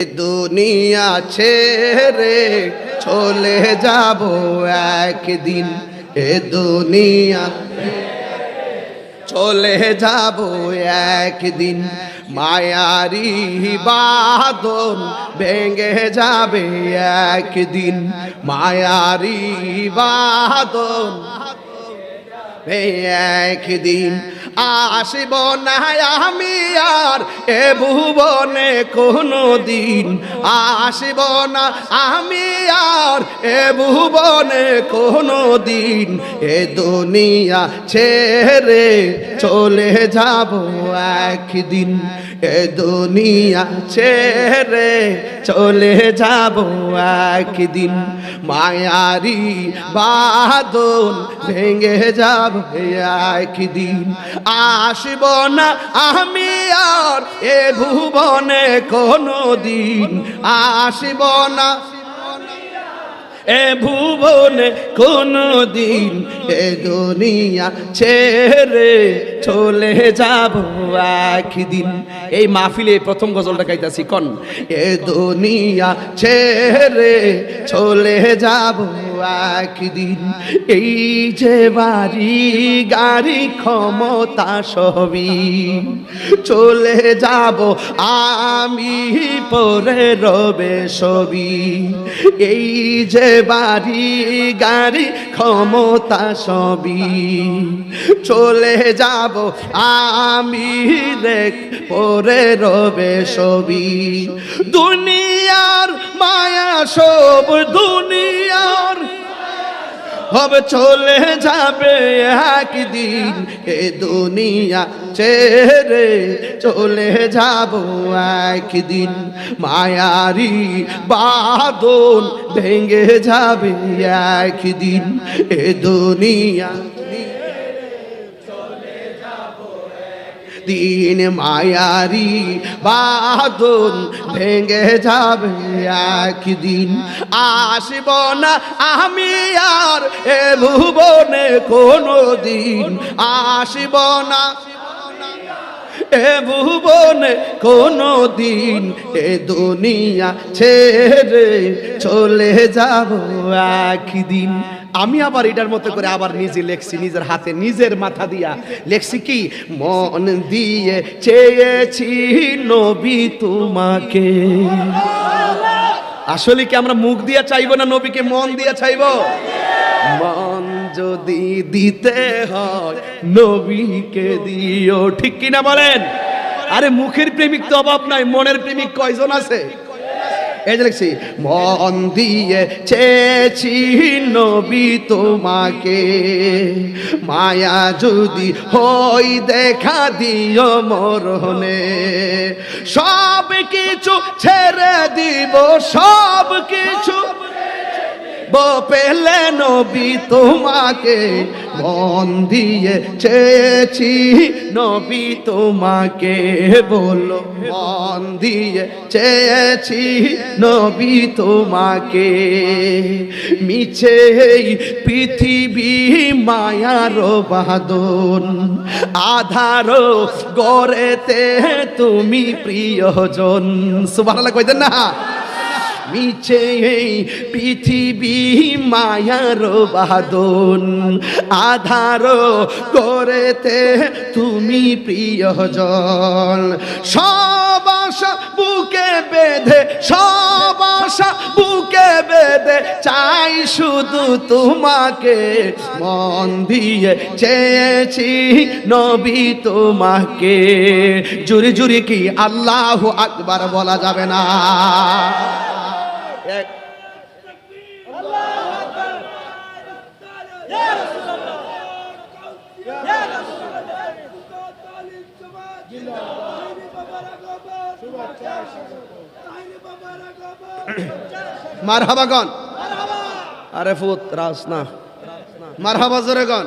দুনিয়া ছেড়ে চলে যাব একদিন, এ দুনিয়া চলে যাব একদিন, মায়ারি বাঁধন ভেঙে যাবে একদিন, মায়ারি বাঁধন একদিন। আসিব না আমি আর এ ভুবনে কোনো দিন, আসিব না আমি আর এ ভুবনে কোনো দিন, এ দুনিয়া ছেড়ে চলে যাব একদিন, এ দুনিয়া ছেড়ে চলে যাব একদিন, মায়ারি বাঁধন ভেঙে যাব একদিন। আসিব না আমি আর এ ভুবনে কোনো দিন, আসিব না এ ভুবনে কোনো দিন, এ দুনিয়া ছেড়ে চলে যাব একদিন। এই মাহফিলে প্রথম গজলটা গাইতাছি কোন, এ দুনিয়া ছেড়ে চলে যাব একদিন। এই যে বাড়ি গাড়ি ক্ষমতা সবই চলে যাব আমি, পরে রবে সবই। এই যে বাড়ি গাড়ি ক্ষমতা সবই চলে যাব আমি, দেখ পরে রবে সবই। দুনিয়ার মায়া সব দুনিয়ার হবে চলে যাবে একদিন, এ দুনিয়া ছেড়ে চলে যাব একদিন, মায়ারি বাঁধন ভেঙে যাবে একদিন, এ দুনিয়া দিন, মায়ারি বাঁধন ভেঙে যাবে একদিন। আসিব না আমি আর এ ভুবনে কোনো দিন, আসিব না এ ভুবনে কোনো দিন, এ দুনিয়া ছেড়ে চলে যাব একদিন। আমি আবার এটার মতো করে আবার নিজে লেখছি, নিজের হাতে নিজের মাথা দিয়া লেখছি কি, মন দিয়ে চেয়েছি নবী তোমাকে। আসলে কি আমরা মুখ দিয়ে চাইবো না নবীকে মন দিয়ে চাইবো? মন যদি দিতে হয় নবীকে দিও, ঠিক কিনা বলেন? আরে মুখের প্রেমিক তো অভাব নাই, মনের প্রেমিক কয়জন আছে? এই যে লিখছি, মন দিয়ে চেয়েছি নবী তোমাকে, মায়া যদি হই দেখা দিও মরণে, সব কিছু ছেড়ে দিব, সব কিছু পেলে নবী তোমাকে, মন দিয়ে চেয়েছি নবী তোমাকে, বলো মন দিয়ে চেয়েছি নবী তোমাকে। মিছে পৃথিবী মায়ার বাঁধন, আধার গড়েতে তুমি প্রিয়জন। সুবহানাল্লাহ কইতেন না? মিছে পৃথিবী মায়ার বাঁধন, আধার করেতে তুমি প্রিয়জন। সব আশা বুকে বেঁধে, সব আশা বুকে বেঁধে চাই শুধু তোমাকে, মন দিয়ে চেয়েছি নবী তোমাকে। জুরি জুরি কি আল্লাহু আকবার বলা যাবে না? মারহাবা গন, আরে ফুত রাস না, মারহাবা জোরে গন।